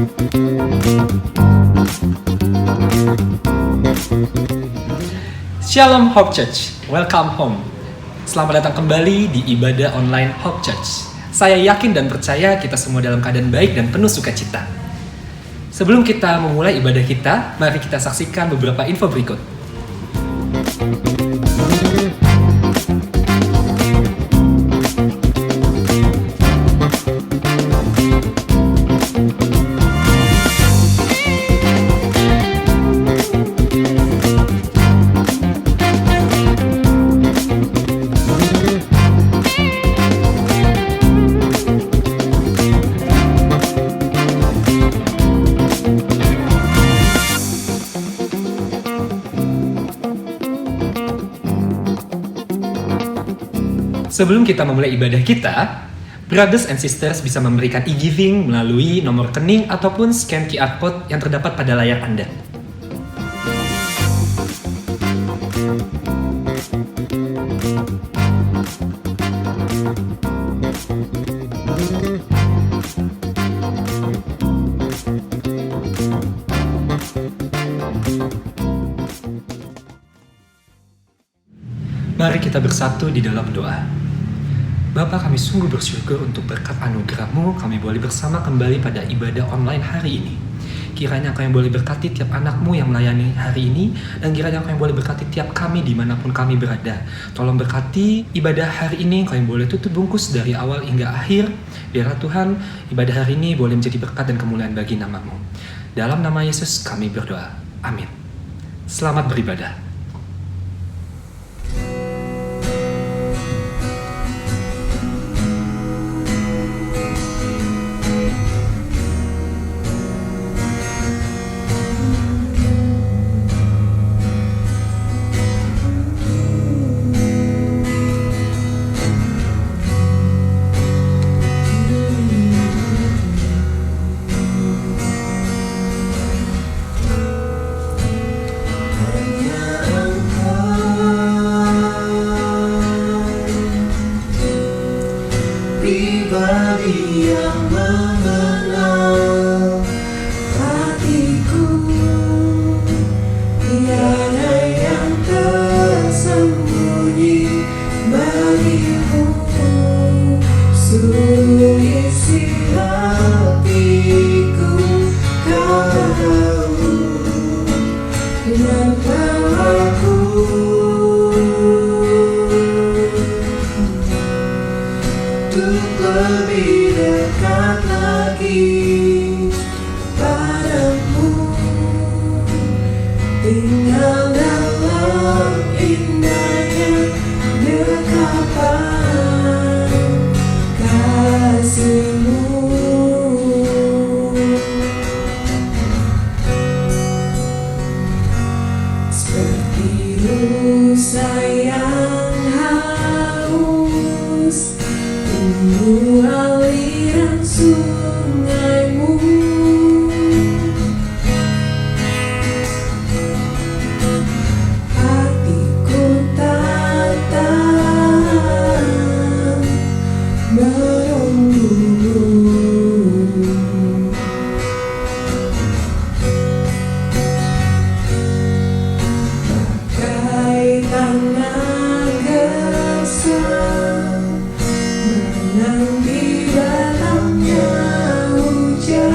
Shalom Hope Church, welcome home. Selamat datang kembali di ibadah online Hope Church. Saya yakin dan percaya kita semua dalam keadaan baik dan penuh sukacita. Sebelum kita memulai ibadah kita, mari kita saksikan beberapa info berikut. Sebelum kita memulai ibadah kita, brothers and sisters bisa memberikan e-giving melalui nomor rekening ataupun scan QR code yang terdapat pada layar Anda. Mari kita bersatu di dalam doa. Bapa, kami sungguh bersyukur untuk berkat anugerah-Mu, kami boleh bersama kembali pada ibadah online hari ini. Kiranya Engkau yang boleh berkati tiap anak-Mu yang melayani hari ini, dan kiranya Engkau yang boleh berkati tiap kami dimanapun kami berada. Tolong berkati ibadah hari ini, Engkau yang boleh tutup bungkus dari awal hingga akhir. Biarlah Tuhan, ibadah hari ini boleh menjadi berkat dan kemuliaan bagi nama-Mu. Dalam nama Yesus kami berdoa. Amin. Selamat beribadah. Pribadi yang mengenal hatiku, tiada yang tersembunyi bagimu. Seluruh isi hatiku kau tahu, dengan tawaku untuk lebih dekat lagi padamu, tinggal dalam indahnya dekapan kasih-Mu. Seperti rusa yang haus, tunggu aliran sungai-Mu. Hatiku tak tahan menunggu-Mu. Bagai tanah gersang menanti datangnya hujan,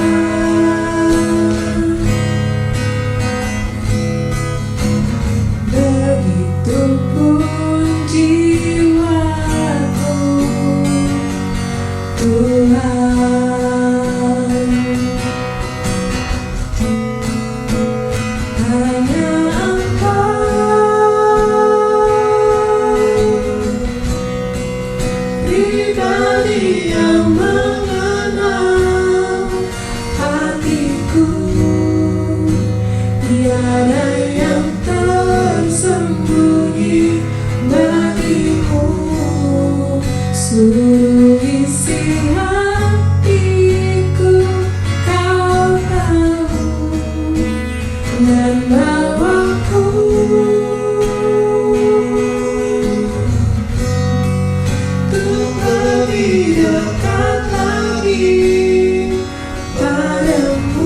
begitupun jiwaku, Tuhan. Hanya Engkau, pribadi yang mengenal hatiku, tiada yang tersembunyi bagimu. Seluruh isi hatiku kau tahu, dan bawaku untuk lebih dekat lagi padamu.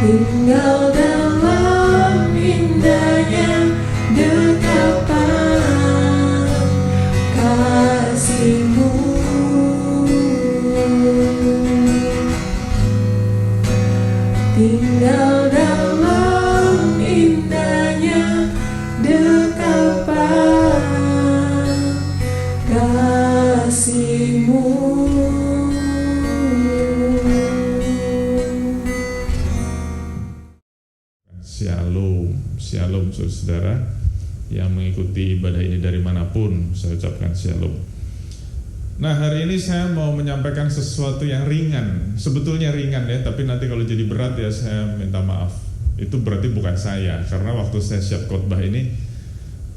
tinggal dalam indahnya dekapan kasih-Mu. Tinggal dalam indahnya dekapan kasih-Mu. Shalom, shalom saudara yang mengikuti ibadah ini dari manapun, saya ucapkan shalom. Nah, hari ini saya mau menyampaikan sesuatu yang ringan. Sebetulnya ringan ya, tapi nanti kalau jadi berat ya saya minta maaf. Itu berarti bukan saya, karena waktu saya siap khotbah ini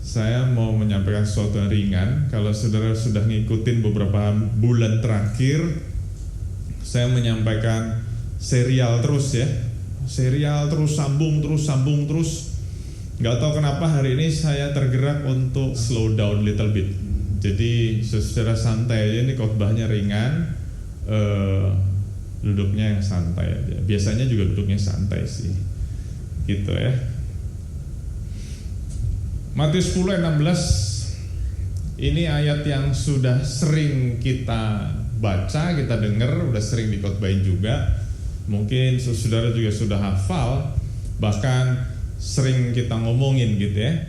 saya mau menyampaikan sesuatu yang ringan. Kalau saudara sudah ngikutin beberapa bulan terakhir, saya menyampaikan serial terus ya. Serial terus sambung terus. Gak tahu kenapa hari ini saya tergerak untuk slow down little bit. Jadi secara santai aja, ini khotbahnya ringan, duduknya yang santai aja. Biasanya juga duduknya santai sih, gitu ya. Matius 10 ayat 16, ini ayat yang sudah sering kita baca, kita dengar, udah sering dikhotbahin juga. Mungkin saudara juga sudah hafal, bahkan sering kita ngomongin gitu ya.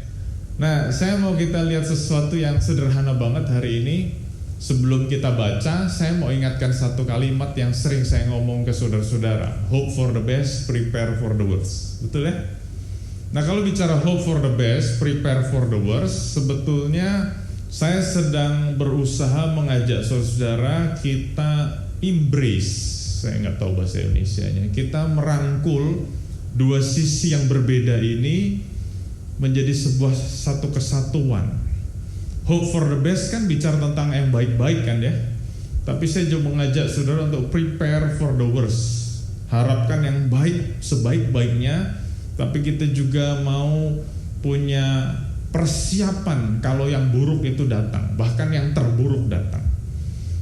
Nah, saya mau kita lihat sesuatu yang sederhana banget hari ini. Sebelum kita baca, saya mau ingatkan satu kalimat yang sering saya ngomong ke saudara-saudara. Hope for the best, prepare for the worst. Betul ya? Nah, kalau bicara hope for the best, prepare for the worst, sebetulnya saya sedang berusaha mengajak saudara kita embrace, saya nggak tahu bahasa Indonesianya, kita merangkul dua sisi yang berbeda ini menjadi satu kesatuan. Hope for the best kan bicara tentang yang baik-baik kan ya. Tapi saya juga mengajak saudara untuk prepare for the worst. Harapkan yang baik sebaik-baiknya, tapi kita juga mau punya persiapan kalau yang buruk itu datang, bahkan yang terburuk datang.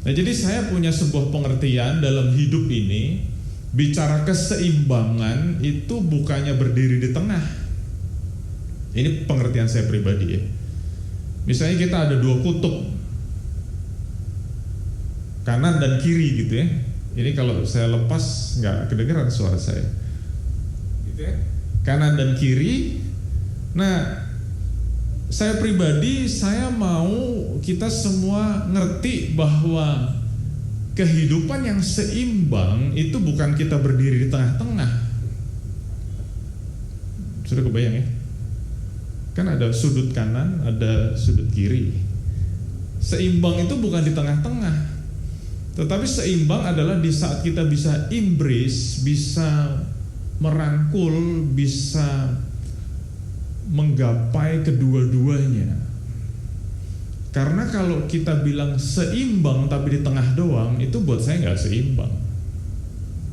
Nah, jadi saya punya sebuah pengertian dalam hidup ini, bicara keseimbangan itu bukannya berdiri di tengah. Ini pengertian saya pribadi ya. Misalnya kita ada dua kutub, kanan dan kiri gitu ya. Ini kalau saya lepas nggak kedengeran suara saya, gitu ya. Kanan dan kiri. Nah, saya pribadi saya mau kita semua ngerti bahwa kehidupan yang seimbang itu bukan kita berdiri di tengah-tengah. Sudah kebayang ya? Kan ada sudut kanan, ada sudut kiri. Seimbang itu bukan di tengah-tengah, tetapi seimbang adalah di saat kita bisa embrace, bisa merangkul, bisa menggapai kedua-duanya. Karena kalau kita bilang seimbang tapi di tengah doang, itu buat saya nggak seimbang.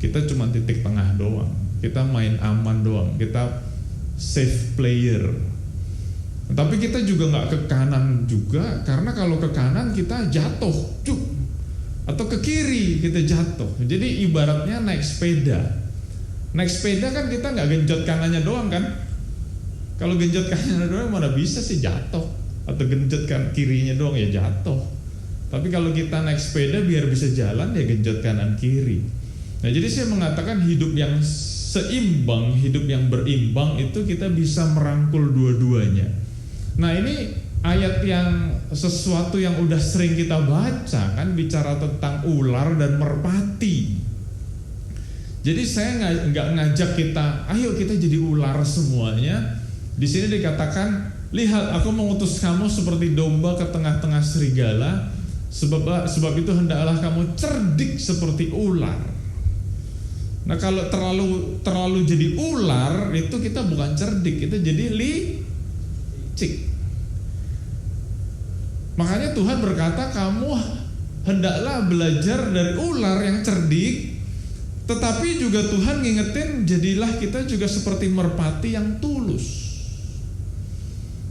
Kita cuma titik tengah doang, kita main aman doang, kita safe player. Tapi kita juga nggak ke kanan juga, karena kalau ke kanan kita jatuh, cuk, atau ke kiri kita jatuh. Jadi ibaratnya naik sepeda. Naik sepeda kan kita nggak genjot kanannya doang kan? Kalau genjot kanannya doang mana bisa sih jatuh, atau genjot kan kirinya doang ya jatuh. Tapi kalau kita naik sepeda biar bisa jalan ya genjot kanan kiri. Nah, jadi saya mengatakan hidup yang seimbang, hidup yang berimbang itu kita bisa merangkul dua-duanya. Nah, ini ayat yang sesuatu yang udah sering kita baca kan, bicara tentang ular dan merpati. Jadi saya nggak ngajak kita, ayo kita jadi ular semuanya. Di sini dikatakan, lihat aku mengutus kamu seperti domba ke tengah-tengah serigala, sebab itu hendaklah kamu cerdik seperti ular. Nah, kalau terlalu jadi ular itu kita bukan cerdik, kita jadi licik. Makanya Tuhan berkata, kamu hendaklah belajar dari ular yang cerdik, tetapi juga Tuhan ngingetin, jadilah kita juga seperti merpati yang tulus.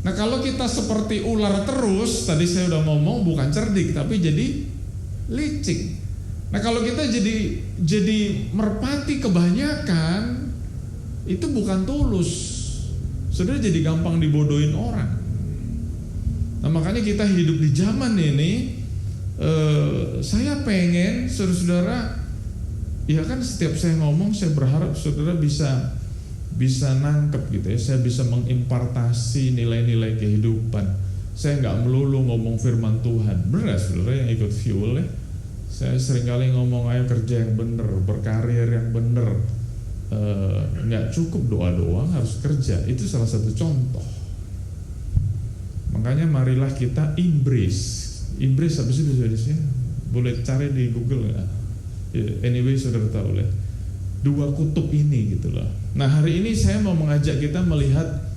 Nah, kalau kita seperti ular terus, tadi saya udah ngomong bukan cerdik tapi jadi licik. Nah, kalau kita jadi merpati kebanyakan, itu bukan tulus. Saudara jadi gampang dibodohin orang. Nah makanya kita hidup di zaman ini, saya pengen saudara-saudara, ya kan setiap saya ngomong saya berharap saudara bisa nangkep gitu ya. Saya bisa mengimpartasi nilai-nilai kehidupan. Saya nggak melulu ngomong firman Tuhan. Benar saudara yang ikut fuel ya. Saya seringkali ngomong ayo kerja yang benar, berkarir yang benar. Nggak cukup doa doang, harus kerja. Itu salah satu contoh. Makanya marilah kita embrace apa sih bahasa Indonesia? Boleh cari di Google nggak? Anyway saudara tahu lah. Dua kutub ini gitu loh. Nah hari ini saya mau mengajak kita melihat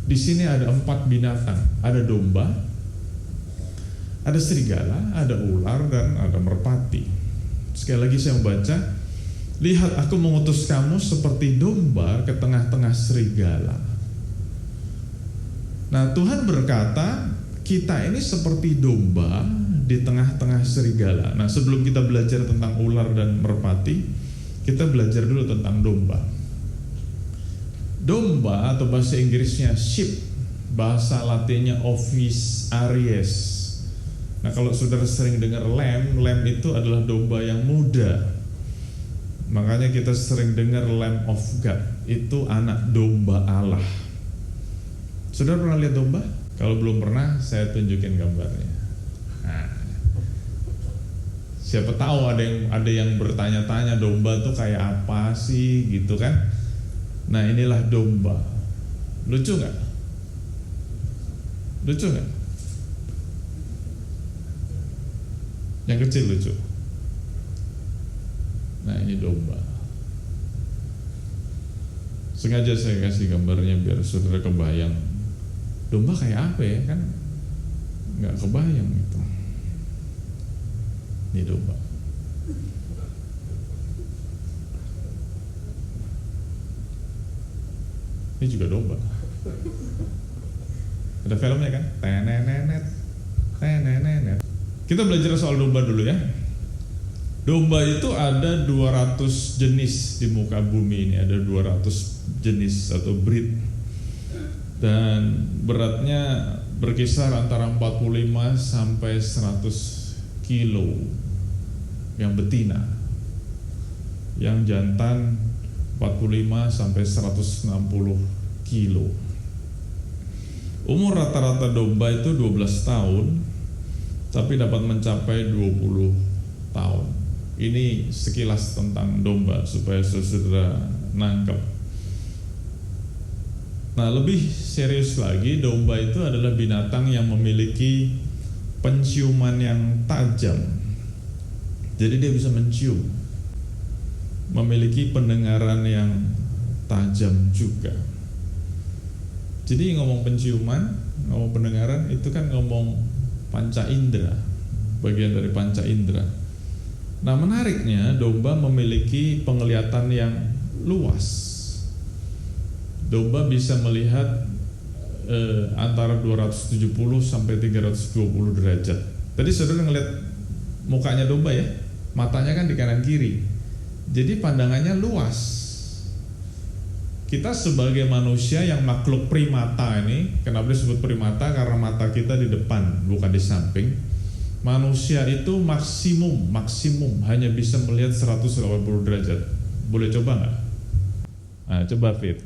di sini ada 4 binatang. Ada domba, ada serigala, ada ular, dan ada merpati. Sekali lagi saya membaca, lihat aku mengutus kamu seperti domba ke tengah-tengah serigala. Nah Tuhan berkata kita ini seperti domba di tengah-tengah serigala. Nah sebelum kita belajar tentang ular dan merpati, kita belajar dulu tentang domba. Domba atau bahasa Inggrisnya sheep, bahasa Latinnya Ovis aries. Nah kalau saudara sering dengar lamb itu adalah domba yang muda. Makanya kita sering dengar Lamb of God, itu anak domba Allah. Saudara pernah lihat domba? Kalau belum pernah, saya tunjukin gambarnya. Nah, siapa tahu ada yang bertanya-tanya domba itu kayak apa sih gitu kan? Nah inilah domba. Lucu nggak? Lucu nggak? Yang kecil lucu. Nah ini domba. Sengaja saya kasih gambarnya biar saudara kebayang. Domba kayak apa ya kan? Nggak kebayang gitu. Ini domba. Ini juga domba. Ada filmnya kan? Tenenenet, tenenenet. Kita belajar soal domba dulu ya. Domba itu ada 200 jenis di muka bumi ini, ada 200 jenis atau breed. Dan beratnya berkisar antara 45 sampai 100 kilo yang betina. Yang jantan 45 sampai 160 kilo. Umur rata-rata domba itu 12 tahun, tapi dapat mencapai 20 tahun. Ini sekilas tentang domba supaya saudara nangkep. Nah, lebih serius lagi, domba itu adalah binatang yang memiliki penciuman yang tajam. Jadi dia bisa mencium. Memiliki pendengaran yang tajam juga. Jadi ngomong penciuman, ngomong pendengaran itu kan ngomong panca indera, bagian dari panca indera. Nah menariknya domba memiliki penglihatan yang luas. Domba bisa melihat antara 270 sampai 320 derajat. Tadi saudara ngelihat mukanya domba ya, matanya kan di kanan kiri. Jadi pandangannya luas. Kita sebagai manusia yang makhluk primata ini, kenapa disebut primata? Karena mata kita di depan, bukan di samping. Manusia itu maksimum hanya bisa melihat 180 derajat. Boleh coba nggak? Nah, coba Fit.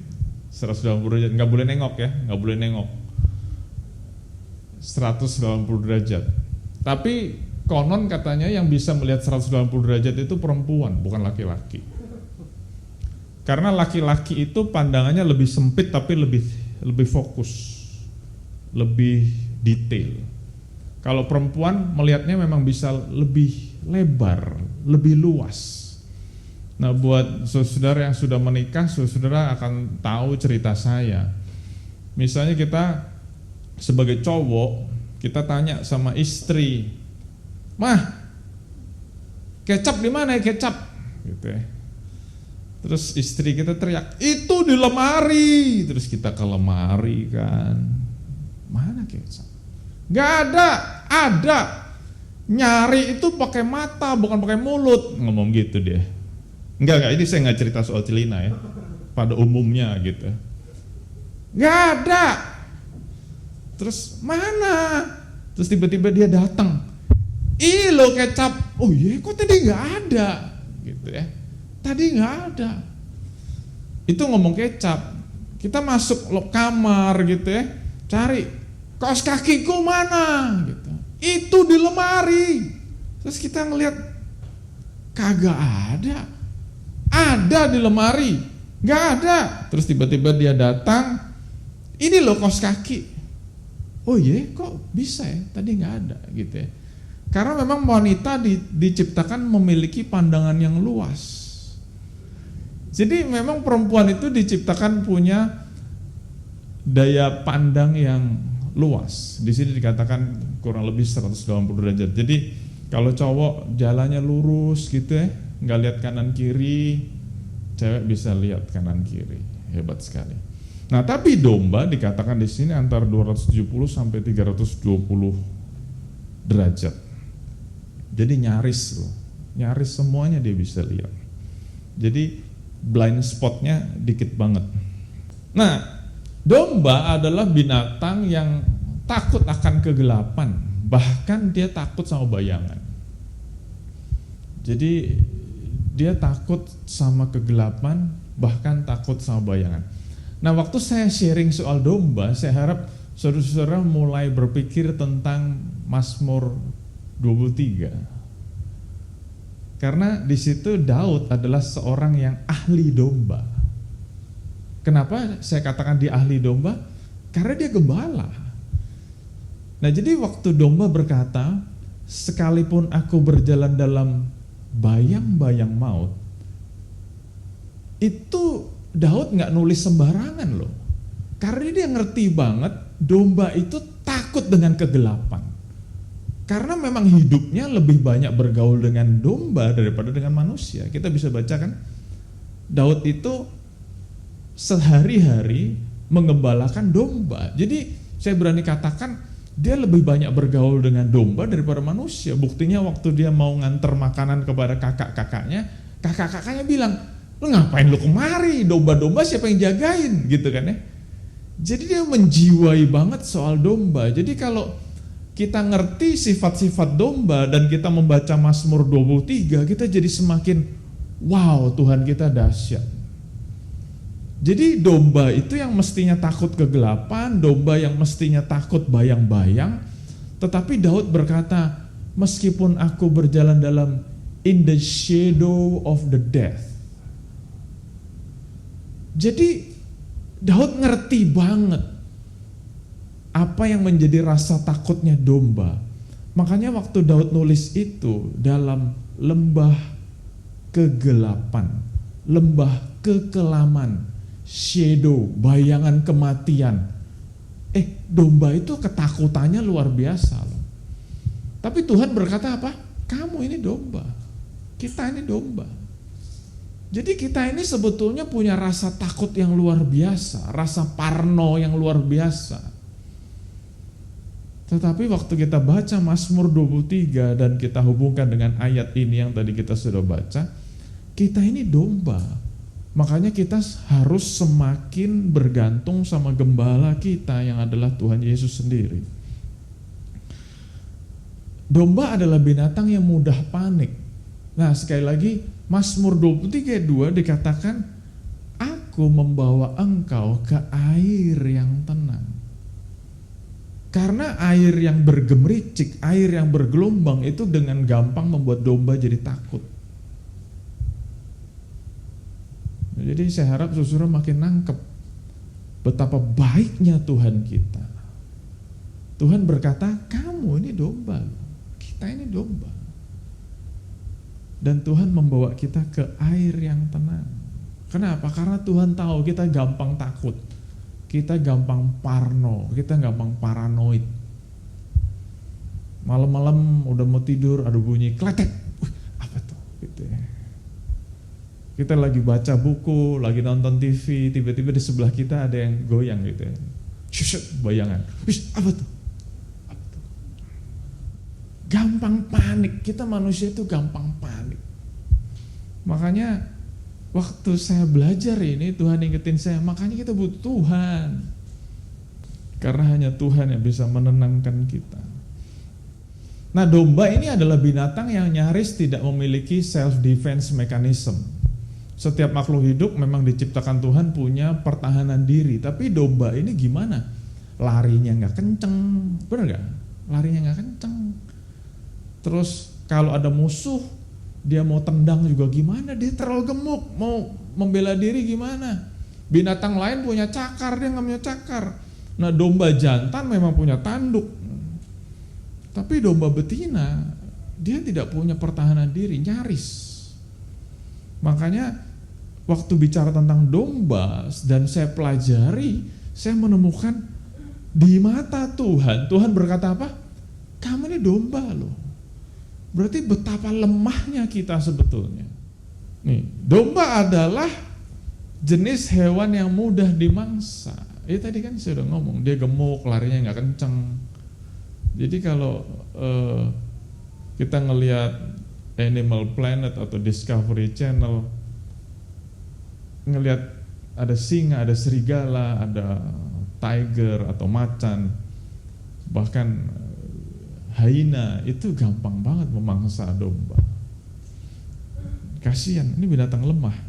180 derajat, nggak boleh nengok ya, nggak boleh nengok. 180 derajat. Tapi konon katanya yang bisa melihat 180 derajat itu perempuan, bukan laki-laki. Karena laki-laki itu pandangannya lebih sempit tapi lebih fokus, lebih detail. Kalau perempuan melihatnya memang bisa lebih lebar, lebih luas. Nah, buat saudara yang sudah menikah, saudara akan tahu cerita saya. Misalnya kita sebagai cowok, kita tanya sama istri, "Mah, kecap di mana ya kecap?" Gitu ya. Terus istri kita teriak, "Itu di lemari." Terus kita ke lemari kan, "Mana kecap?" "Gak ada." "Ada. Nyari itu pakai mata bukan pakai mulut." Ngomong gitu dia. Enggak, ini saya nggak cerita soal celina ya. pada umumnya gitu. Nggak ada. Terus mana? Terus tiba-tiba dia datang. Ih lo kecap. Oh iya kok tadi nggak ada gitu ya. Tadi nggak ada. Itu ngomong kecap. Kita masuk lo kamar gitu ya. Cari kaos kakiku mana gitu. Itu di lemari. Terus kita ngelihat kagak ada. Ada di lemari. Nggak ada. Terus tiba-tiba dia datang. Ini loh kaos kaki. Oh iya kok bisa ya, tadi nggak ada gitu ya. Karena memang wanita diciptakan memiliki pandangan yang luas. Jadi memang perempuan itu diciptakan punya daya pandang yang luas. Di sini dikatakan kurang lebih 180 derajat. Jadi kalau cowok jalannya lurus gitu ya, nggak lihat kanan kiri, cewek bisa lihat kanan kiri. Hebat sekali. Nah, tapi domba dikatakan di sini antara 270 sampai 320 derajat. Jadi nyaris loh. Nyaris semuanya dia bisa lihat. Jadi blind spotnya dikit banget. Nah, domba adalah binatang yang takut akan kegelapan. Bahkan dia takut sama bayangan. Jadi dia takut sama kegelapan, bahkan takut sama bayangan. Nah, waktu saya sharing soal domba, saya harap saudara-saudara mulai berpikir tentang Mazmur 23. Karena di situ Daud adalah seorang yang ahli domba. Kenapa saya katakan dia ahli domba? Karena dia gembala. Nah, jadi waktu domba berkata, sekalipun aku berjalan dalam bayang-bayang maut, itu Daud nggak nulis sembarangan loh, karena dia ngerti banget domba itu takut dengan kegelapan. Karena memang hidupnya lebih banyak bergaul dengan domba daripada dengan manusia. Kita bisa baca kan, Daud itu sehari-hari mengembalakan domba. Jadi saya berani katakan dia lebih banyak bergaul dengan domba daripada manusia. Buktinya waktu dia mau nganter makanan kepada kakak-kakaknya bilang, lu ngapain lu kemari, domba-domba siapa yang jagain gitu kan ya. Jadi dia menjiwai banget soal domba. Jadi kalau kita ngerti sifat-sifat domba dan kita membaca Mazmur 23, kita jadi semakin wow, Tuhan kita dahsyat. Jadi domba itu yang mestinya takut kegelapan, domba yang mestinya takut bayang-bayang, tetapi Daud berkata, meskipun aku berjalan dalam in the shadow of the death. Jadi Daud ngerti banget apa yang menjadi rasa takutnya domba. Makanya waktu Daud nulis itu dalam lembah kegelapan, lembah kekelaman, shadow, bayangan kematian. Domba itu ketakutannya luar biasa loh. Tapi Tuhan berkata apa? Kamu ini domba, kita ini domba. Jadi kita ini sebetulnya punya rasa takut yang luar biasa, rasa parno yang luar biasa. Tetapi waktu kita baca Mazmur 23 dan kita hubungkan dengan ayat ini yang tadi kita sudah baca, kita ini domba. Makanya kita harus semakin bergantung sama gembala kita yang adalah Tuhan Yesus sendiri. Domba adalah binatang yang mudah panik. Nah, sekali lagi Mazmur 23:2 dikatakan, aku membawa engkau ke air yang tenang. Karena air yang bergemericik, air yang bergelombang itu dengan gampang membuat domba jadi takut. Jadi saya harap saudara makin nangkep betapa baiknya Tuhan kita. Tuhan berkata, kamu ini domba, kita ini domba. Dan Tuhan membawa kita ke air yang tenang. Kenapa? Karena Tuhan tahu kita gampang takut, kita gampang parno, kita gampang paranoid. Malam-malam udah mau tidur, ada bunyi kletek, apa tuh? Gitu ya. Kita lagi baca buku, lagi nonton TV, tiba-tiba di sebelah kita ada yang goyang gitu ya. Shush, bayangan. Apa tuh? Gampang panik, kita manusia itu gampang panik. Makanya waktu saya belajar ini Tuhan ingetin saya, makanya kita butuh Tuhan. Karena hanya Tuhan yang bisa menenangkan kita. Nah, domba ini adalah binatang yang nyaris tidak memiliki self defense mechanism. Setiap makhluk hidup memang diciptakan Tuhan punya pertahanan diri, tapi domba ini gimana? Larinya nggak kenceng, benar nggak? Larinya nggak kenceng. Terus kalau ada musuh, dia mau tendang juga gimana? Dia terlalu gemuk, mau membela diri gimana? Binatang lain punya cakar, dia nggak punya cakar. Nah, domba jantan memang punya tanduk, tapi domba betina dia tidak punya pertahanan diri, nyaris. Makanya waktu bicara tentang domba dan saya pelajari, saya menemukan di mata Tuhan, Tuhan berkata apa? Kamu ini domba loh. Berarti betapa lemahnya kita sebetulnya. Nih, domba adalah jenis hewan yang mudah dimangsa. Tadi kan saya udah ngomong, dia gemuk, larinya nggak kenceng. Jadi kalau kita ngelihat Animal Planet atau Discovery Channel, ngelihat ada singa, ada serigala, ada tiger atau macan, bahkan hyena, itu gampang banget memangsa domba. Kasihan, ini binatang lemah.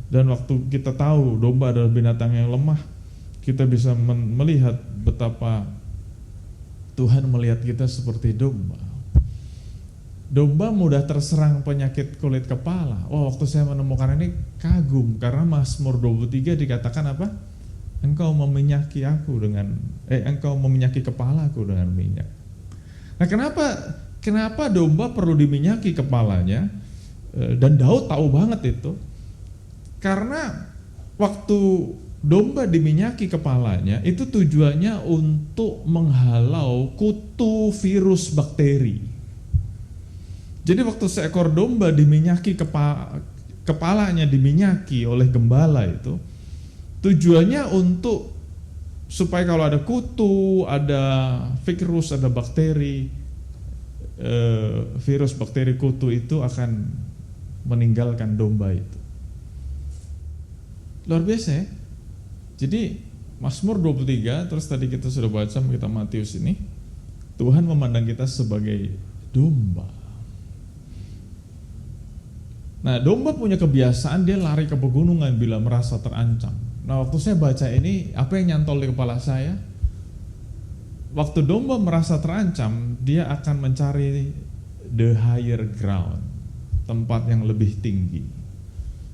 Dan waktu kita tahu domba adalah binatang yang lemah, kita bisa melihat betapa Tuhan melihat kita seperti domba. Domba mudah terserang penyakit kulit kepala. Waktu saya menemukan ini kagum, karena Mazmur 23 dikatakan apa? Engkau meminyaki aku dengan engkau meminyaki kepalaku dengan minyak. Nah, kenapa domba perlu diminyaki kepalanya? Dan Daud tahu banget itu. Karena waktu domba diminyaki kepalanya itu tujuannya untuk menghalau kutu virus bakteri. Jadi waktu seekor domba diminyaki kepalanya diminyaki oleh gembala itu tujuannya untuk supaya kalau ada kutu, ada virus, ada bakteri, virus bakteri kutu itu akan meninggalkan domba itu. Luar biasa ya. Jadi Mazmur 23, terus tadi kita sudah baca kita Matius ini, Tuhan memandang kita sebagai domba. Nah, domba punya kebiasaan dia lari ke pegunungan bila merasa terancam. Nah, waktu saya baca ini, apa yang nyantol di kepala saya? Waktu domba merasa terancam, dia akan mencari the higher ground, tempat yang lebih tinggi.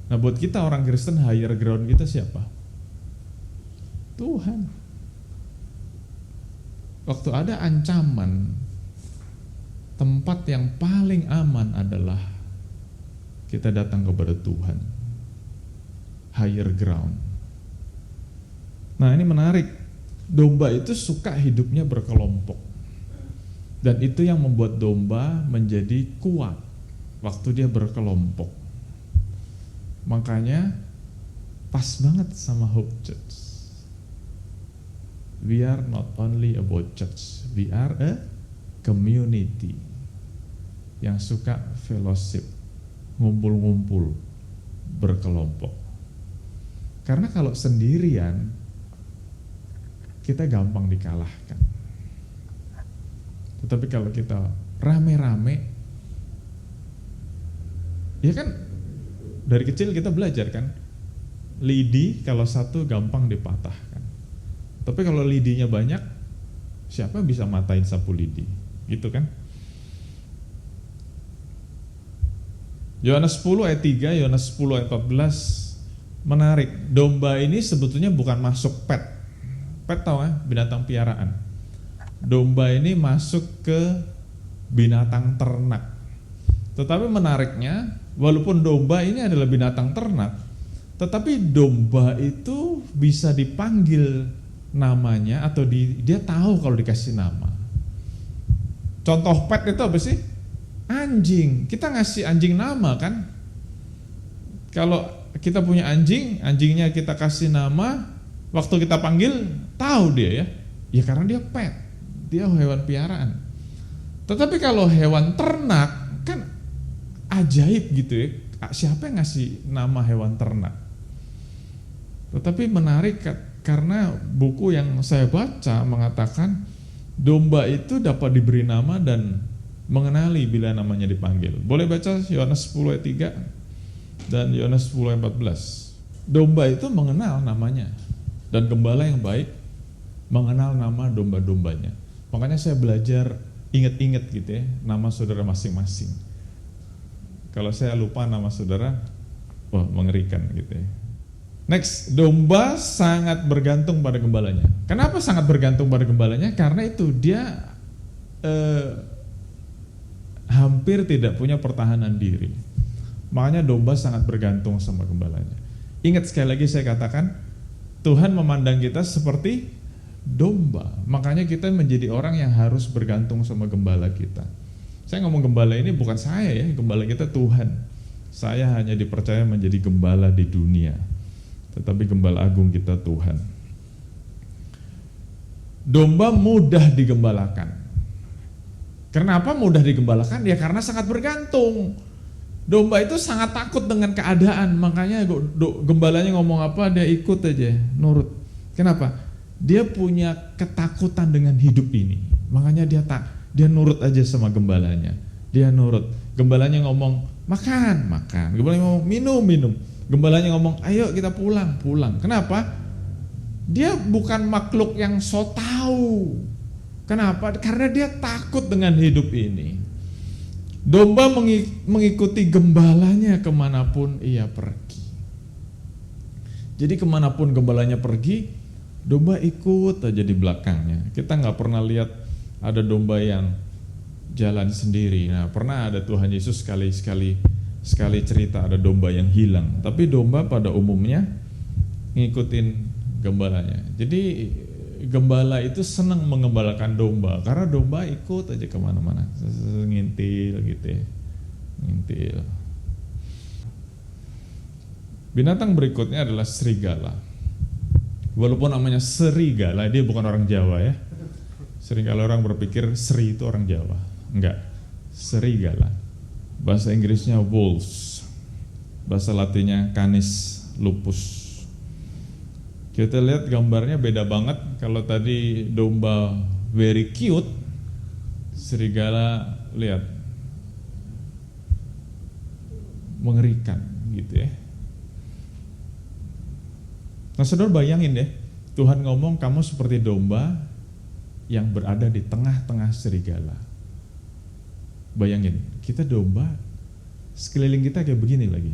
Nah, buat kita orang Kristen, higher ground kita siapa? Tuhan. Waktu ada ancaman, tempat yang paling aman adalah kita datang kepada Tuhan. Higher ground. Nah, ini menarik. Domba itu suka hidupnya berkelompok. Dan itu yang membuat domba menjadi kuat waktu dia berkelompok. Makanya pas banget sama Hope Church. We are not only about church, we are a community yang suka fellowship, ngumpul-ngumpul, berkelompok. Karena kalau sendirian, kita gampang dikalahkan. Tetapi kalau kita rame-rame, ya kan dari kecil kita belajar kan, lidi kalau satu gampang dipatahkan. Tapi kalau lidinya banyak, siapa yang bisa matain sapu lidi? Gitu kan? Yohanes 10 ayat 3, Yohanes 10 ayat 14 menarik. Domba ini sebetulnya bukan masuk pet. Pet tahu ya, binatang piaraan. Domba ini masuk ke binatang ternak. Tetapi menariknya, walaupun domba ini adalah binatang ternak, tetapi domba itu bisa dipanggil namanya atau dia tahu kalau dikasih nama. Contoh pet itu apa sih? Anjing. Kita ngasih anjing nama kan? Kalau kita punya anjing, anjingnya kita kasih nama, waktu kita panggil tahu dia ya. Ya karena dia pet, dia hewan piaraan. Tetapi kalau hewan ternak kan ajaib gitu ya. siapa yang ngasih nama hewan ternak? Tetapi menarik karena buku yang saya baca mengatakan domba itu dapat diberi nama dan mengenali bila namanya dipanggil. Boleh baca Yohanes 10 ayat 3 dan Yohanes 10 ayat 14. Domba itu mengenal namanya, dan gembala yang baik mengenal nama domba-dombanya. Makanya saya belajar ingat-ingat gitu ya, nama saudara masing-masing. Kalau saya lupa nama saudara, wah mengerikan gitu ya. Next, domba sangat bergantung pada gembalanya. Kenapa sangat bergantung pada gembalanya? Karena itu dia hampir tidak punya pertahanan diri. Makanya domba sangat bergantung sama gembalanya. Ingat sekali lagi saya katakan, Tuhan memandang kita seperti domba. Makanya kita menjadi orang yang harus bergantung sama gembala kita. Saya ngomong gembala ini bukan saya ya, gembala kita Tuhan. Saya hanya dipercaya menjadi gembala di dunia, tetapi gembala agung kita Tuhan. Domba mudah digembalakan. Kenapa mudah digembalakan? Ya karena sangat bergantung. Domba itu sangat takut dengan keadaan, makanya gembalanya ngomong apa dia ikut aja, nurut. Kenapa? Dia punya ketakutan dengan hidup ini, makanya dia nurut aja sama gembalanya. Dia nurut. Gembalanya ngomong makan, makan. Gembalanya ngomong minum, minum. Gembalanya ngomong ayo kita pulang, pulang. Kenapa? Dia bukan makhluk yang so tahu. Kenapa? Karena dia takut dengan hidup ini. Domba mengikuti gembalanya kemanapun ia pergi. Jadi kemanapun gembalanya pergi, domba ikut aja di belakangnya. Kita nggak pernah lihat ada domba yang jalan sendiri. Nah, pernah ada Tuhan Yesus sekali cerita ada domba yang hilang. Tapi domba pada umumnya ngikutin gembalanya. Jadi gembala itu senang mengembalakan domba karena domba ikut aja kemana-mana, ngintil gitu ya, ngintil. Binatang berikutnya adalah serigala. Walaupun namanya serigala, dia bukan orang Jawa ya. Serigala orang berpikir seri itu orang Jawa, enggak. Serigala. Bahasa Inggrisnya wolves, bahasa Latinnya canis lupus. Kita lihat gambarnya beda banget. Kalau tadi domba very cute, serigala lihat mengerikan gitu ya. Nah saudara bayangin deh, Tuhan ngomong kamu seperti domba yang berada di tengah-tengah serigala. Bayangin, kita domba, sekeliling kita kayak begini lagi.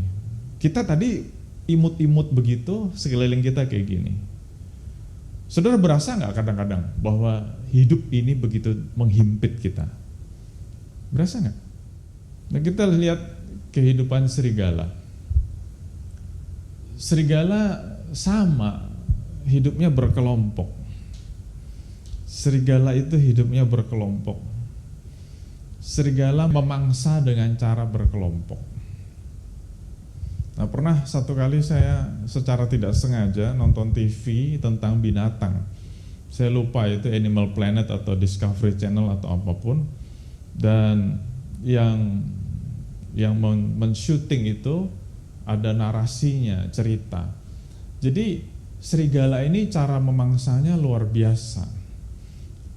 Kita tadi imut-imut begitu, sekeliling kita kayak gini. Saudara berasa nggak kadang-kadang bahwa hidup ini begitu menghimpit kita? Berasa nggak? Nah kita lihat kehidupan serigala. Serigala sama, hidupnya berkelompok. Serigala itu hidupnya berkelompok. Serigala memangsa dengan cara berkelompok. Nah pernah satu kali saya secara tidak sengaja nonton TV tentang binatang. Saya lupa itu Animal Planet atau Discovery Channel atau apapun. Dan yang men-shooting itu ada narasinya, cerita. Jadi serigala ini cara memangsanya luar biasa.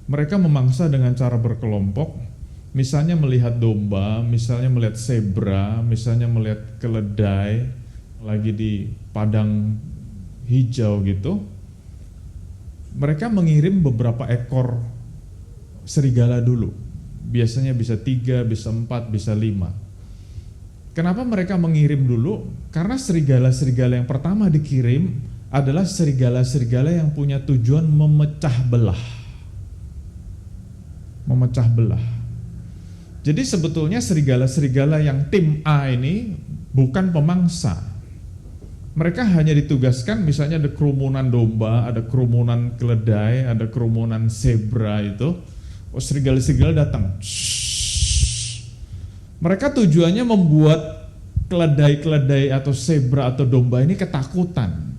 Mereka memangsa dengan cara berkelompok. Misalnya melihat domba, misalnya melihat zebra, misalnya melihat keledai lagi di padang hijau gitu. Mereka mengirim beberapa ekor serigala dulu. Biasanya bisa 3, bisa 4, bisa 5. Kenapa mereka mengirim dulu? Karena serigala-serigala yang pertama dikirim adalah serigala-serigala yang punya tujuan memecah belah. Memecah belah. Jadi sebetulnya serigala-serigala yang tim A ini bukan pemangsa. Mereka hanya ditugaskan, misalnya ada kerumunan domba, ada kerumunan keledai, ada kerumunan zebra itu. Oh, serigala-serigala datang. Mereka tujuannya membuat keledai-keledai atau zebra atau domba ini ketakutan.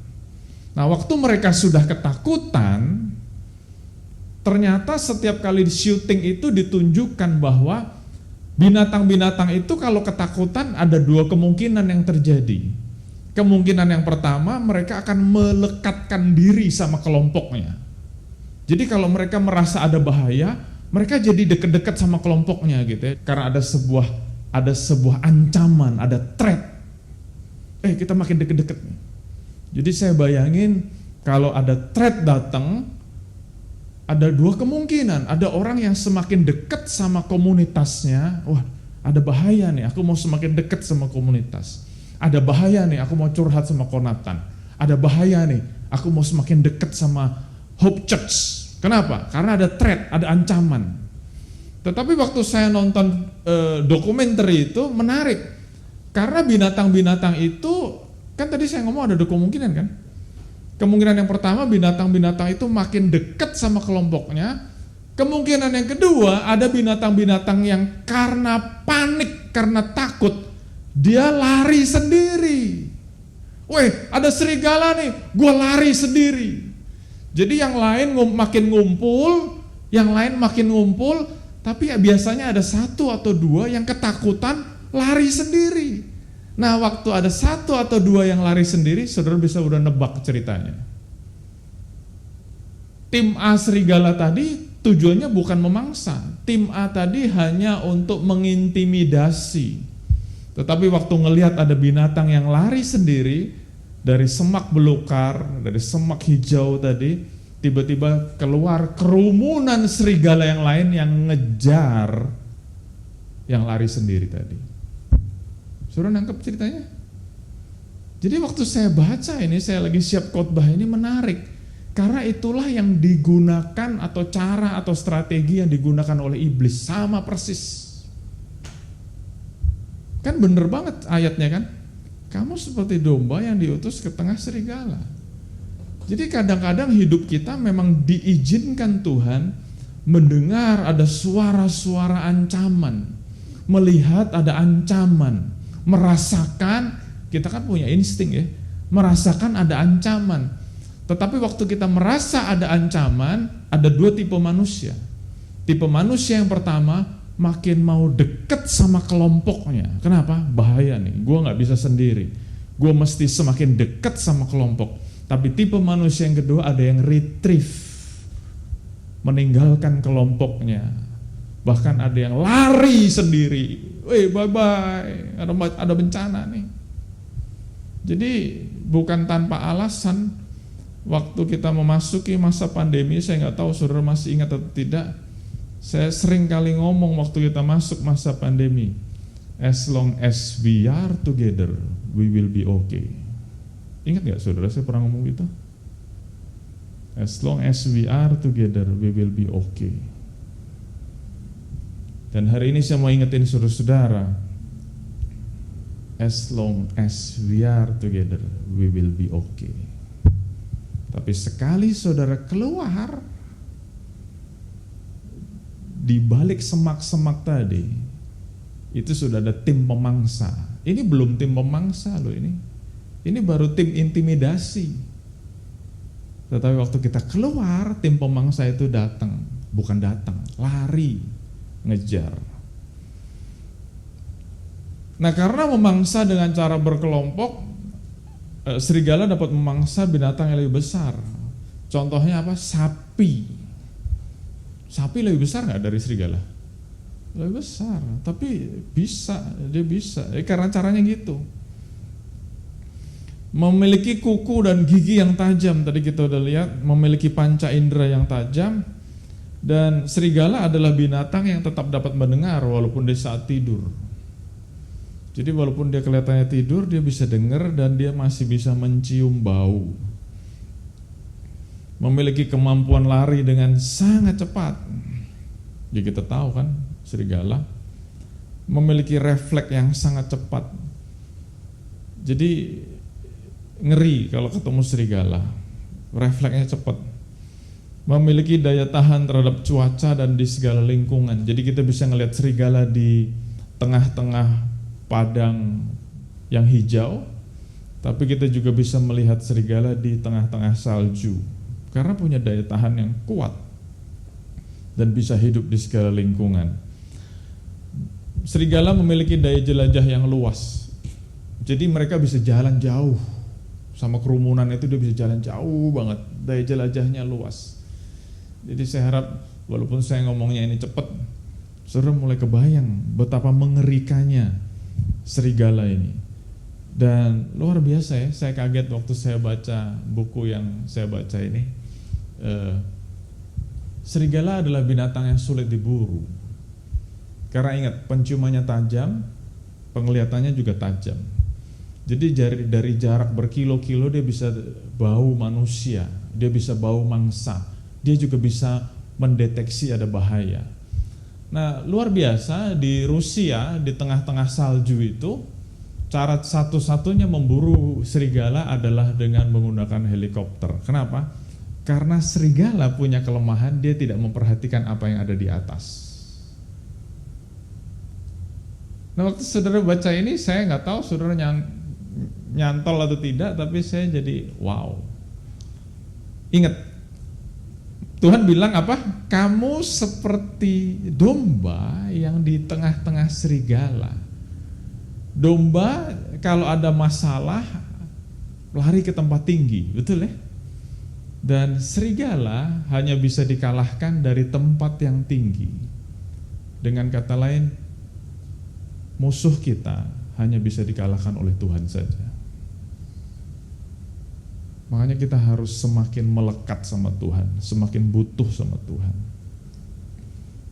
Nah, waktu mereka sudah ketakutan, ternyata setiap kali di syuting itu ditunjukkan bahwa Binatang-binatang itu kalau ketakutan ada dua kemungkinan yang terjadi. Kemungkinan yang pertama, mereka akan melekatkan diri sama kelompoknya. Jadi kalau mereka merasa ada bahaya, mereka jadi deket-deket sama kelompoknya gitu ya. Karena ada sebuah ancaman, ada threat. Kita makin deket-deket nih. Jadi saya bayangin kalau ada threat datang, ada dua kemungkinan. Ada orang yang semakin dekat sama komunitasnya, wah ada bahaya nih, aku mau semakin dekat sama komunitas. Ada bahaya nih, aku mau curhat sama Konatan. Ada bahaya nih, aku mau semakin dekat sama Hope Church. Kenapa? Karena ada threat, ada ancaman. Tetapi waktu saya nonton dokumenter itu menarik. Karena binatang-binatang itu, kan tadi saya ngomong ada dua kemungkinan kan. Kemungkinan yang pertama, binatang-binatang itu makin dekat sama kelompoknya. Kemungkinan yang kedua, ada binatang-binatang yang karena panik, karena takut, dia lari sendiri. Weh, ada serigala nih, gue lari sendiri. Jadi yang lain makin ngumpul, tapi biasanya ada satu atau dua yang ketakutan lari sendiri. Nah, waktu ada satu atau dua yang lari sendiri, saudara bisa udah nebak ceritanya. Tim A serigala tadi tujuannya bukan memangsa. Tim A tadi hanya untuk mengintimidasi. Tetapi waktu ngelihat ada binatang yang lari sendiri dari semak belukar, dari semak hijau tadi, tiba-tiba keluar kerumunan serigala yang lain yang ngejar yang lari sendiri tadi. Saudara nangkep ceritanya? Jadi waktu saya baca ini, saya lagi siap khotbah ini menarik. Karena itulah yang digunakan atau cara atau strategi yang digunakan oleh iblis. Sama persis. Kan bener banget ayatnya kan? Kamu seperti domba yang diutus ke tengah serigala. Jadi kadang-kadang hidup kita memang diizinkan Tuhan mendengar ada suara-suara ancaman. Melihat ada ancaman. Merasakan, kita kan punya insting ya, merasakan ada ancaman. Tetapi waktu kita merasa ada ancaman, ada dua tipe manusia. Tipe manusia yang pertama, makin mau deket sama kelompoknya. Kenapa? Bahaya nih, gue gak bisa sendiri. Gue mesti semakin deket sama kelompok. Tapi tipe manusia yang kedua ada yang retrieve, meninggalkan kelompoknya. Bahkan ada yang lari sendiri. Weh, bye-bye, ada bencana nih. Jadi bukan tanpa alasan waktu kita memasuki masa pandemi, saya nggak tahu saudara masih ingat atau tidak, saya sering kali ngomong waktu kita masuk masa pandemi, as long as we are together, we will be okay. Ingat nggak saudara, saya pernah ngomong gitu? As long as we are together, we will be okay. Dan hari ini saya mau ingetin saudara-saudara, as long as we are together, we will be okay. Tapi sekali saudara keluar di balik semak-semak tadi, itu sudah ada tim pemangsa. Ini belum tim pemangsa loh ini. Ini baru tim intimidasi. Tetapi waktu kita keluar, tim pemangsa itu datang, bukan datang, lari. Ngejar. Nah, karena memangsa dengan cara berkelompok, serigala dapat memangsa binatang yang lebih besar. Contohnya apa? Sapi. Sapi lebih besar nggak dari serigala? Lebih besar, tapi dia bisa. Karena caranya gitu. Memiliki kuku dan gigi yang tajam, tadi kita udah lihat, memiliki panca indera yang tajam. Dan serigala adalah binatang yang tetap dapat mendengar walaupun dia saat tidur. Jadi walaupun dia kelihatannya tidur, dia bisa dengar dan dia masih bisa mencium bau. Memiliki kemampuan lari dengan sangat cepat. Ya kita tahu kan, serigala memiliki refleks yang sangat cepat. Jadi ngeri kalau ketemu serigala. Refleksnya cepat. Memiliki daya tahan terhadap cuaca dan di segala lingkungan. Jadi kita bisa ngelihat serigala di tengah-tengah padang yang hijau, tapi kita juga bisa melihat serigala di tengah-tengah salju. Karena punya daya tahan yang kuat dan bisa hidup di segala lingkungan. serigala memiliki daya jelajah yang luas. Jadi mereka bisa jalan jauh. Sama kerumunan itu dia bisa jalan jauh banget. Daya jelajahnya luas. Jadi saya harap walaupun saya ngomongnya ini cepat, saudara mulai kebayang betapa mengerikannya serigala ini. Dan luar biasa ya, saya kaget waktu saya baca buku yang saya baca ini. Serigala adalah binatang yang sulit diburu. Karena ingat, penciumannya tajam, penglihatannya juga tajam. Jadi dari jarak berkilo-kilo dia bisa bau manusia, dia bisa bau mangsa, dia juga bisa mendeteksi ada bahaya. Nah, luar biasa di Rusia, di tengah-tengah salju itu, cara satu-satunya memburu serigala adalah dengan menggunakan helikopter. Kenapa? Karena serigala punya kelemahan, dia tidak memperhatikan apa yang ada di atas. Nah, waktu saudara baca ini, saya nggak tahu saudara nyantol atau tidak, tapi saya jadi wow. Ingat, Tuhan bilang apa? Kamu seperti domba yang di tengah-tengah serigala. Domba kalau ada masalah lari ke tempat tinggi, betul ya? Dan serigala hanya bisa dikalahkan dari tempat yang tinggi. Dengan kata lain, musuh kita hanya bisa dikalahkan oleh Tuhan saja. Makanya kita harus semakin melekat sama Tuhan, semakin butuh sama Tuhan.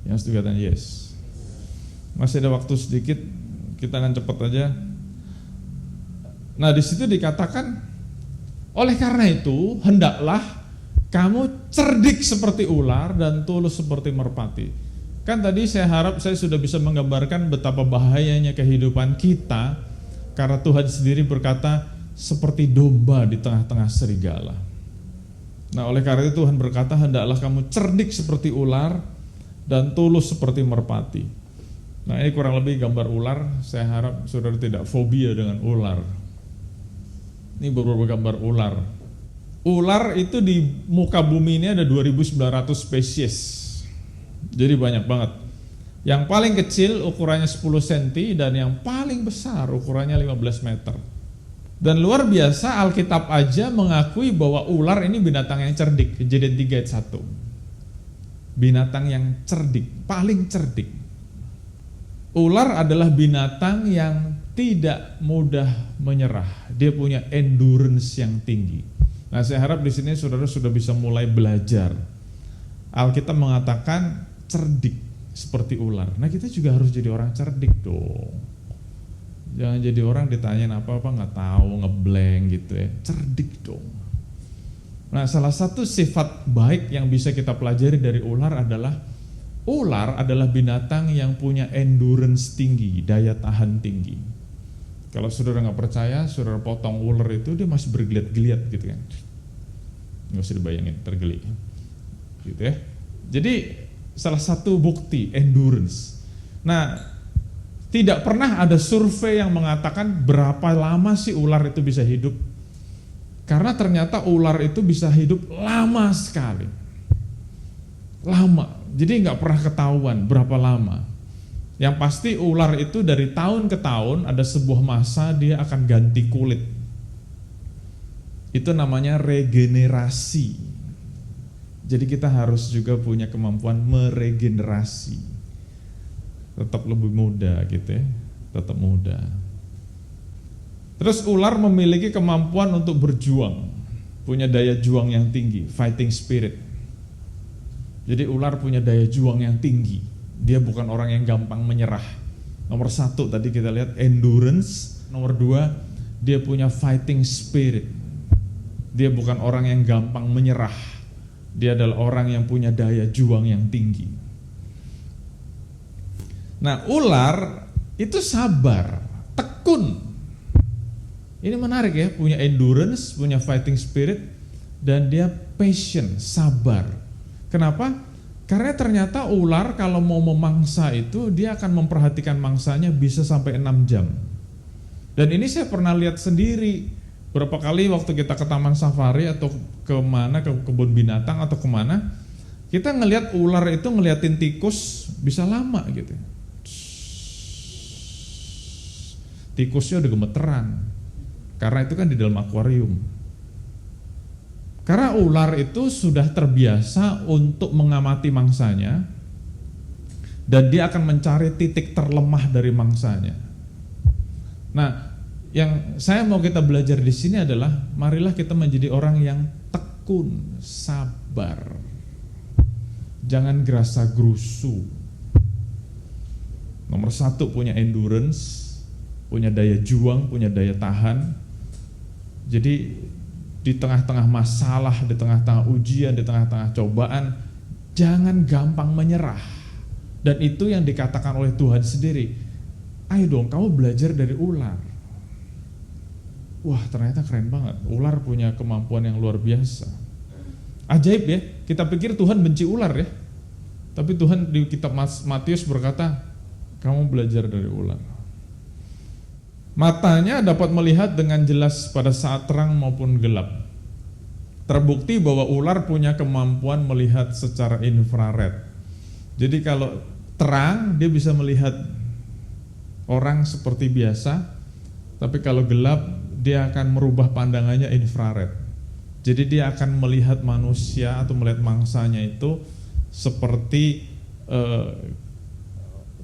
Yang setuju katakan yes. Masih ada waktu sedikit, kita akan cepat aja. Nah, di situ dikatakan, oleh karena itu hendaklah kamu cerdik seperti ular dan tulus seperti merpati. Kan tadi saya harap saya sudah bisa menggambarkan betapa bahayanya kehidupan kita, karena Tuhan sendiri berkata seperti domba di tengah-tengah serigala. Nah, oleh karena itu Tuhan berkata, hendaklah kamu cerdik seperti ular dan tulus seperti merpati. Nah, ini kurang lebih gambar ular. Saya harap saudara tidak fobia dengan ular. Ini beberapa gambar ular. Ular itu di muka bumi ini ada 2.900 spesies. Jadi banyak banget. Yang paling kecil ukurannya 10 cm dan yang paling besar ukurannya 15 meter. Dan luar biasa, Alkitab aja mengakui bahwa ular ini binatang yang cerdik. Kejadian 3 ayat 1. Binatang yang cerdik, paling cerdik. Ular adalah binatang yang tidak mudah menyerah. Dia punya endurance yang tinggi. Nah, saya harap di sini saudara sudah bisa mulai belajar. Alkitab mengatakan cerdik seperti ular. Nah, kita juga harus jadi orang cerdik dong. Jangan jadi orang ditanyain apa-apa nggak tahu, ngeblank gitu ya. Cerdik dong. Nah, salah satu sifat baik yang bisa kita pelajari dari ular adalah binatang yang punya endurance tinggi, daya tahan tinggi. Kalau saudara nggak percaya, saudara potong ular itu dia masih bergeliat-geliat gitu kan. Nggak usah dibayangin, tergeli. Gitu ya. Jadi salah satu bukti endurance. Nah, tidak pernah ada survei yang mengatakan berapa lama sih ular itu bisa hidup. Karena ternyata ular itu bisa hidup lama sekali. Lama, jadi nggak pernah ketahuan berapa lama. Yang pasti ular itu dari tahun ke tahun ada sebuah masa dia akan ganti kulit. Itu namanya regenerasi. Jadi kita harus juga punya kemampuan meregenerasi. Tetap lebih muda gitu ya, tetap muda. Terus ular memiliki kemampuan untuk berjuang, punya daya juang yang tinggi, fighting spirit. Jadi ular punya daya juang yang tinggi, dia bukan orang yang gampang menyerah. Nomor 1 tadi kita lihat endurance, nomor 2 dia punya fighting spirit. Dia bukan orang yang gampang menyerah, dia adalah orang yang punya daya juang yang tinggi. Nah, ular itu sabar, tekun. Ini menarik ya, punya endurance, punya fighting spirit, dan dia patient, sabar. Kenapa? Karena ternyata ular kalau mau memangsa itu, dia akan memperhatikan mangsanya bisa sampai 6 jam. Dan ini saya pernah lihat sendiri, berapa kali waktu kita ke taman safari atau kemana, ke kebun binatang atau kemana, kita ngelihat ular itu ngeliatin tikus bisa lama gitu. tikusnya udah gemeteran. Karena itu kan di dalam akuarium. Karena ular itu sudah terbiasa untuk mengamati mangsanya, dan dia akan mencari titik terlemah dari mangsanya. Nah, yang saya mau kita belajar di sini adalah marilah kita menjadi orang yang tekun, sabar. Jangan gerasa gerusu. Nomor satu, punya endurance, punya daya juang, punya daya tahan. Jadi di tengah-tengah masalah, di tengah-tengah ujian, di tengah-tengah cobaan, jangan gampang menyerah. Dan itu yang dikatakan oleh Tuhan sendiri. Ayo dong, kamu belajar dari ular. Wah, ternyata keren banget. Ular punya kemampuan yang luar biasa. Ajaib ya, kita pikir Tuhan benci ular ya. Tapi Tuhan di kitab Matius berkata, kamu belajar dari ular. Matanya dapat melihat dengan jelas pada saat terang maupun gelap. Terbukti bahwa ular punya kemampuan melihat secara infrared. Jadi kalau terang dia bisa melihat orang seperti biasa, tapi kalau gelap dia akan merubah pandangannya infrared. Jadi dia akan melihat manusia atau melihat mangsanya itu seperti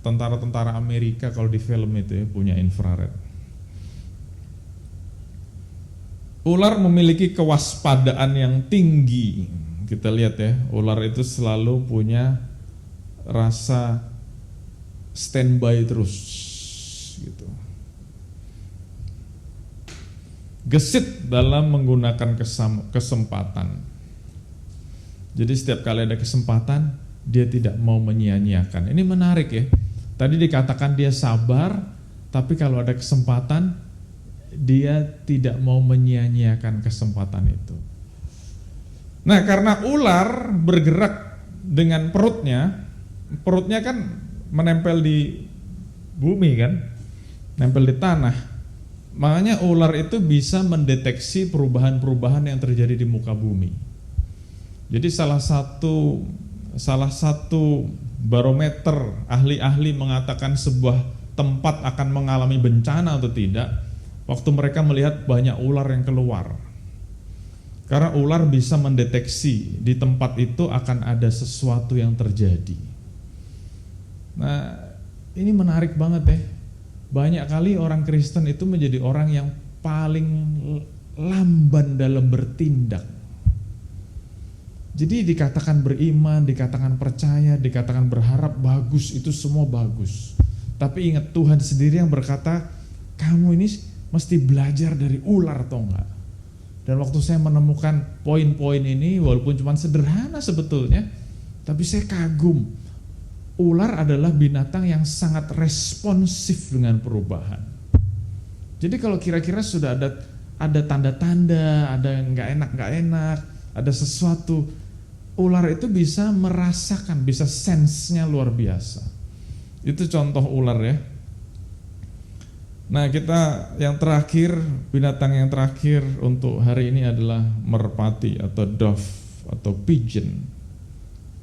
tentara-tentara Amerika kalau di film itu ya, punya infrared. Ular memiliki kewaspadaan yang tinggi. Kita lihat ya, ular itu selalu punya rasa standby terus gitu. Gesit dalam menggunakan kesempatan. Jadi setiap kali ada kesempatan, dia tidak mau menyia-nyiakan. Ini menarik ya. Tadi dikatakan dia sabar, tapi kalau ada kesempatan, dia tidak mau menyia-nyiakan kesempatan itu. Nah, karena ular bergerak dengan perutnya kan menempel di bumi kan, nempel di tanah. Makanya ular itu bisa mendeteksi perubahan-perubahan yang terjadi di muka bumi. Jadi salah satu barometer ahli-ahli mengatakan sebuah tempat akan mengalami bencana atau tidak, waktu mereka melihat banyak ular yang keluar. Karena ular bisa mendeteksi di tempat itu akan ada sesuatu yang terjadi. Nah, ini menarik banget ya. Banyak kali orang Kristen itu menjadi orang yang paling lamban dalam bertindak. Jadi dikatakan beriman, dikatakan percaya, dikatakan berharap, bagus, itu semua bagus. Tapi ingat, Tuhan sendiri yang berkata, kamu ini mesti belajar dari ular atau enggak. Dan waktu saya menemukan poin-poin ini, walaupun cuma sederhana sebetulnya, tapi saya kagum. Ular adalah binatang yang sangat responsif dengan perubahan. Jadi kalau kira-kira sudah ada tanda-tanda, ada yang nggak enak, ada sesuatu, ular itu bisa merasakan, bisa sense-nya luar biasa. Itu contoh ular ya. Nah, kita yang terakhir, binatang yang terakhir untuk hari ini adalah merpati atau dove atau pigeon.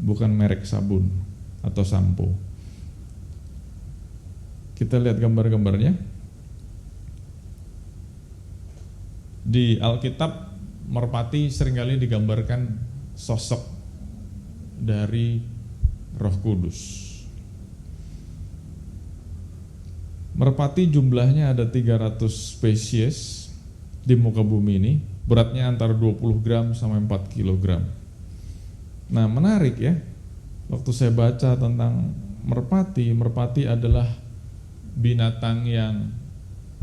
Bukan merek sabun atau sampo. Kita lihat gambar-gambarnya. Di Alkitab, merpati seringkali digambarkan sosok dari Roh Kudus. Merpati jumlahnya ada 300 spesies di muka bumi ini, beratnya antara 20 gram sampai 4 kilogram. Nah, menarik ya, waktu saya baca tentang merpati adalah binatang yang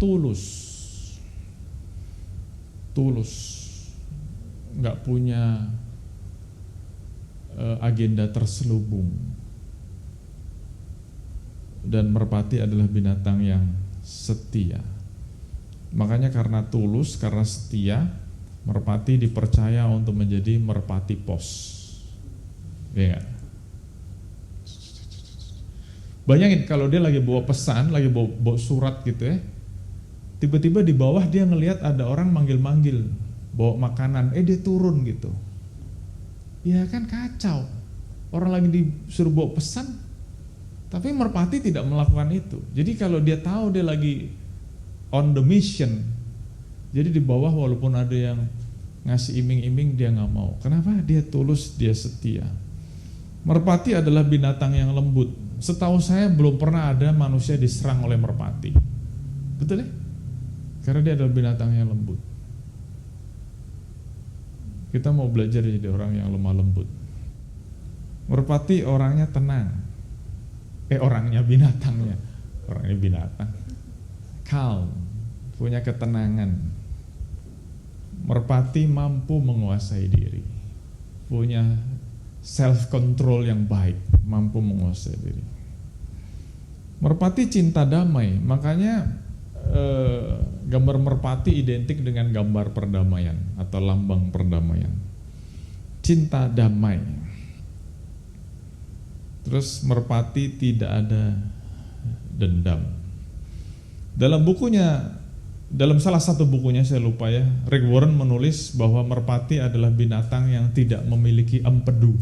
tulus, nggak punya agenda terselubung. Dan merpati adalah binatang yang setia. Makanya karena tulus, karena setia, merpati dipercaya untuk menjadi merpati pos. Ya gak? Bayangin kalau dia lagi bawa pesan, lagi bawa surat gitu ya, tiba-tiba di bawah dia ngelihat ada orang manggil-manggil, bawa makanan, dia turun gitu. Ya kan kacau. Orang lagi disuruh bawa pesan, tapi merpati tidak melakukan itu. Jadi kalau dia tahu dia lagi on the mission. Jadi di bawah walaupun ada yang ngasih iming-iming dia nggak mau. Kenapa? Dia tulus, dia setia. Merpati adalah binatang yang lembut. Setahu saya belum pernah ada manusia diserang oleh merpati. Betul ya? Karena dia adalah binatang yang lembut. Kita mau belajar jadi orang yang lemah lembut. Merpati orangnya tenang. Binatangnya. Orangnya binatang. Calm, punya ketenangan. Merpati mampu menguasai diri. Punya self control yang baik, mampu menguasai diri. Merpati cinta damai, makanya gambar merpati identik dengan gambar perdamaian atau lambang perdamaian. Cinta damai. Terus merpati tidak ada dendam. Dalam salah satu bukunya saya lupa ya, Rick Warren menulis bahwa merpati adalah binatang yang tidak memiliki empedu.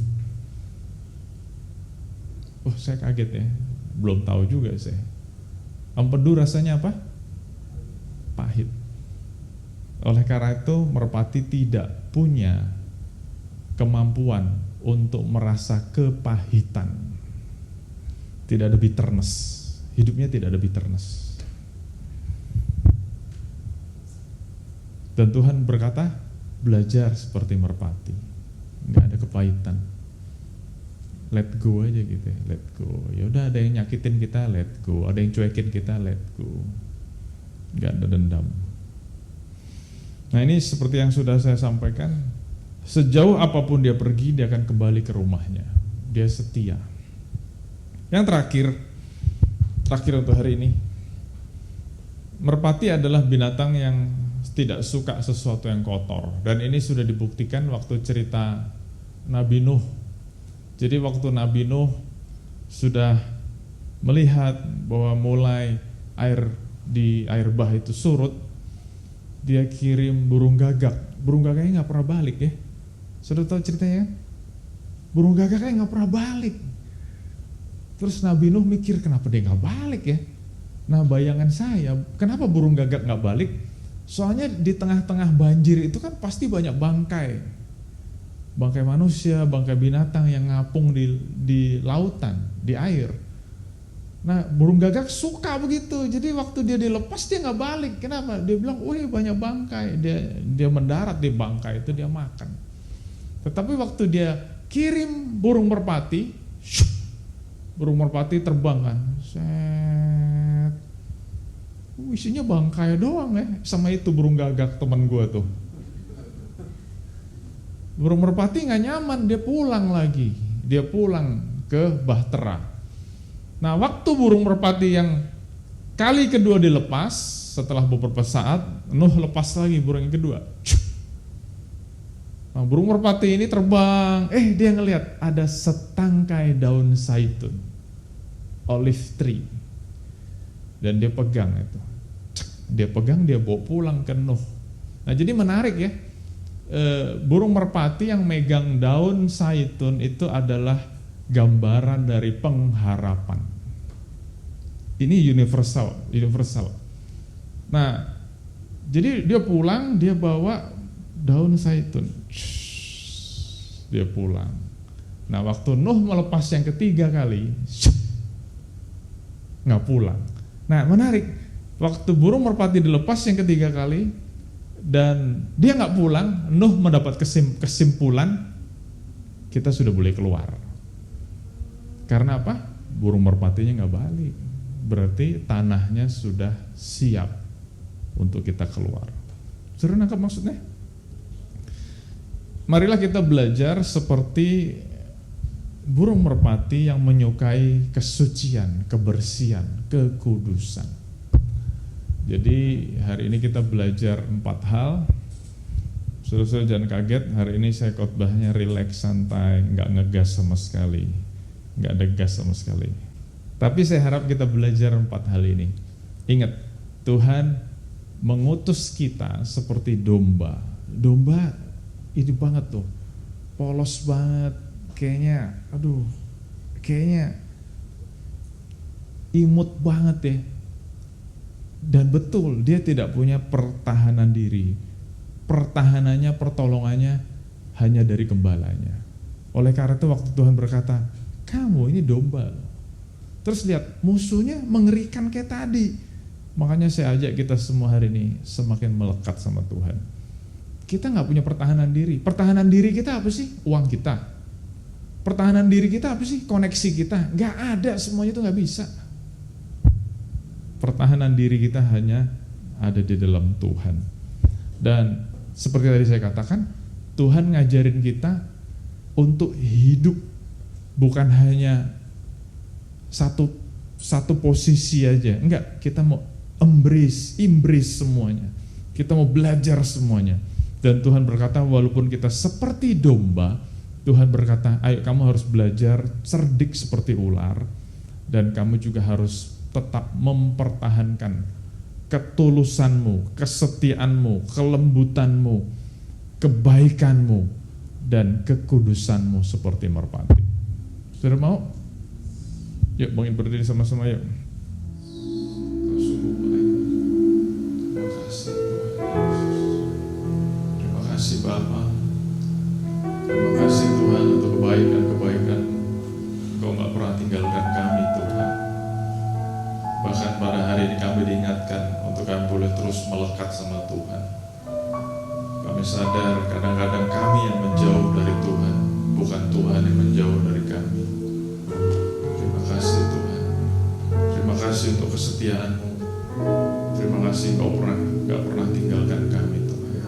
Oh, saya kaget ya, belum tahu juga saya. Empedu rasanya apa? Pahit. Oleh karena itu merpati tidak punya kemampuan untuk merasa kepahitan. Tidak ada bitterness, hidupnya tidak ada bitterness. Dan Tuhan berkata, belajar seperti merpati, nggak ada kepahitan. Let go aja gitu ya, let go. Ya udah, ada yang nyakitin kita, let go. Ada yang cuekin kita, let go. Nggak ada dendam. Nah ini seperti yang sudah saya sampaikan, sejauh apapun dia pergi, dia akan kembali ke rumahnya. Dia setia. Yang terakhir untuk hari ini, merpati adalah binatang yang tidak suka sesuatu yang kotor. Dan ini sudah dibuktikan waktu cerita Nabi Nuh. Jadi waktu Nabi Nuh sudah melihat bahwa mulai air di air bah itu surut, dia kirim burung gagak. Burung gagaknya nggak pernah balik ya. Sudah tahu ceritanya kan? Burung gagaknya nggak pernah balik. Terus Nabi Nuh mikir, kenapa dia nggak balik ya? Nah bayangan saya, kenapa burung gagak nggak balik? Soalnya di tengah-tengah banjir itu kan pasti banyak bangkai. Bangkai manusia, bangkai binatang yang ngapung di lautan, di air. Nah burung gagak suka begitu, jadi waktu dia dilepas dia nggak balik. Kenapa? Dia bilang, wih banyak bangkai. Dia mendarat di bangkai itu, dia makan. Tetapi waktu dia kirim burung merpati, burung merpati terbang kan, set, isinya bangkai doang ya, sama itu burung gagak teman gue tuh. Burung merpati nggak nyaman, dia pulang lagi, dia pulang ke Bahtera. Nah waktu burung merpati yang kali kedua dilepas, setelah beberapa saat, Nuh lepas lagi burung yang kedua. Nah, burung merpati ini terbang, dia ngelihat ada setangkai daun zaitun, olive tree, dan dia pegang itu. Dia pegang, dia bawa pulang ke Nuh. Nah jadi menarik ya, burung merpati yang megang daun zaitun itu adalah gambaran dari pengharapan. Ini universal. Nah jadi dia pulang, dia bawa daun zaitun, dia pulang. Nah waktu Nuh melepas yang ketiga kali, nggak pulang. Nah menarik, waktu burung merpati dilepas yang ketiga kali dan dia nggak pulang, Nuh mendapat kesimpulan kita sudah boleh keluar. Karena apa? Burung merpatinya nggak balik, berarti tanahnya sudah siap untuk kita keluar. Sudah nangkap maksudnya? Marilah kita belajar seperti burung merpati yang menyukai kesucian, kebersihan, kekudusan. Jadi hari ini kita belajar 4 hal. Saudara-saudara jangan kaget, hari ini saya khotbahnya rileks, santai, nggak ngegas sama sekali, nggak ada gas sama sekali. Tapi saya harap kita belajar 4 hal ini. Ingat, Tuhan mengutus kita seperti domba. Domba ini banget tuh, polos banget, kayaknya imut banget ya. Dan betul, dia tidak punya pertahanan diri. Pertahanannya, pertolongannya hanya dari gembalanya. Oleh karena itu waktu Tuhan berkata, kamu ini domba. Terus lihat, musuhnya mengerikan kayak tadi. Makanya saya ajak kita semua hari ini semakin melekat sama Tuhan. Kita gak punya pertahanan diri. Pertahanan diri kita apa sih? Uang kita. Pertahanan diri kita apa sih? Koneksi kita. Gak ada, semuanya itu gak bisa. Pertahanan diri kita hanya ada di dalam Tuhan. Dan seperti tadi saya katakan, Tuhan ngajarin kita untuk hidup bukan hanya satu posisi aja. Enggak, kita mau embrace semuanya. Kita mau belajar semuanya. Dan Tuhan berkata, walaupun kita seperti domba, Tuhan berkata, ayo kamu harus belajar cerdik seperti ular, dan kamu juga harus tetap mempertahankan ketulusanmu, kesetiaanmu, kelembutanmu, kebaikanmu, dan kekudusanmu seperti merpati. Saudara mau? Yuk, mungkin berdiri sama-sama yuk. Terima kasih Bapa. Terima kasih Tuhan untuk kebaikan-kebaikan. Engkau gak pernah tinggalkan kami Tuhan. Bahkan pada hari ini kami diingatkan untuk kami boleh terus melekat sama Tuhan. Kami sadar kadang-kadang kami yang menjauh dari Tuhan, bukan Tuhan yang menjauh dari kami. Terima kasih Tuhan. Terima kasih untuk kesetiaan-Mu. Terima kasih Engkau gak pernah tinggalkan kami Tuhan.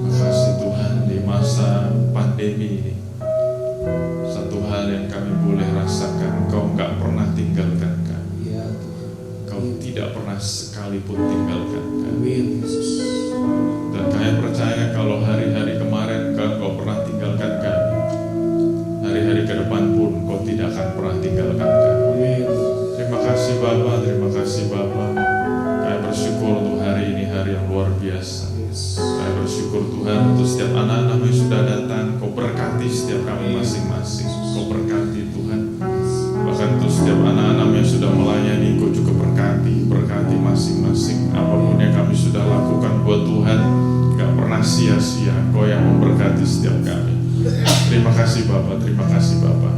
Terima kasih Tuhan, di masa pandemi ini, satu hal yang kami boleh rasakan, Engkau gak pernah tinggalkan kami. Kau tidak pernah sekalipun tinggalkan kami. Dan kami percaya kalau hari-hari kemarin Kau pernah tinggalkan kami, hari-hari ke depan pun Kau tidak akan pernah tinggalkan kami. Terima kasih Bapa, terima kasih Bapa. Kami bersyukur untuk hari ini, hari yang luar biasa. Kami bersyukur Tuhan untuk setiap anak-anak yang sudah datang. Kau berkati setiap kami masing-masing. Kau berkati Tuhan. Bahkan untuk setiap anak-anak yang sudah melayani, Kau juga berkati masing-masing. Apapun yang kami sudah lakukan buat Tuhan, gak pernah sia-sia. Kau yang memberkati setiap kami. Terima kasih Bapa, terima kasih Bapa.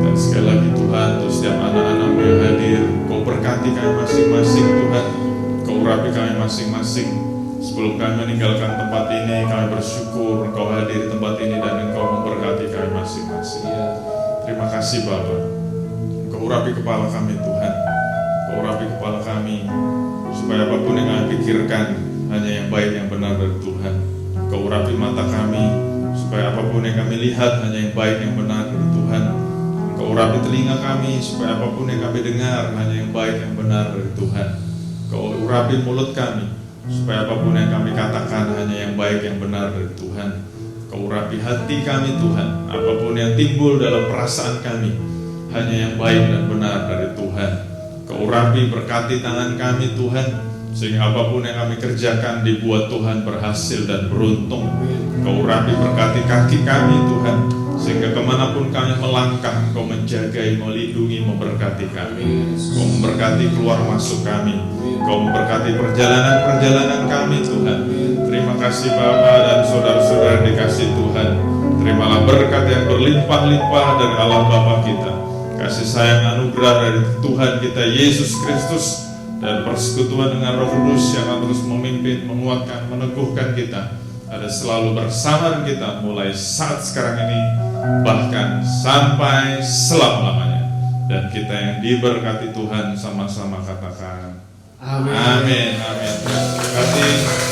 Dan sekali lagi Tuhan, untuk setiap anak-anak yang hadir, Kau berkati kami masing-masing Tuhan. Kau urapi kami masing-masing. Sebelum kami meninggalkan tempat ini, kami bersyukur Engkau hadir di tempat ini dan Engkau memberkati kami masing-masing. Terima kasih Bapa. Engkau urapi kepala kami Tuhan. Engkau urapi kepala kami, supaya apapun yang kami pikirkan hanya yang baik, yang benar dari Tuhan. Engkau urapi mata kami, supaya apapun yang kami lihat hanya yang baik, yang benar dari Tuhan. Engkau urapi telinga kami, supaya apapun yang kami dengar hanya yang baik, yang benar dari Tuhan. Engkau urapi mulut kami, supaya apapun yang kami katakan hanya yang baik, yang benar dari Tuhan. Kau urapi hati kami Tuhan, apapun yang timbul dalam perasaan kami hanya yang baik dan benar dari Tuhan. Kau urapi, berkati tangan kami Tuhan, sehingga apapun yang kami kerjakan dibuat Tuhan berhasil dan beruntung. Kau urapi, berkati kaki kami Tuhan, sehingga kemanapun kami melangkah, Kau menjagai, melindungi, memberkati kami. Kau memberkati keluar masuk kami. Kau memberkati perjalanan-perjalanan kami Tuhan. Terima kasih Bapa dan saudara-saudara dikasih Tuhan. Terimalah berkat yang berlimpah-limpah dari Allah Bapa kita, kasih sayang anugerah dari Tuhan kita Yesus Kristus, dan persekutuan dengan Roh Kudus yang akan terus memimpin, menguatkan, meneguhkan kita, ada selalu bersama dengan kita mulai saat sekarang ini bahkan sampai selama-lamanya. Dan kita yang diberkati Tuhan sama-sama katakan amin. Amin. Terima kasih.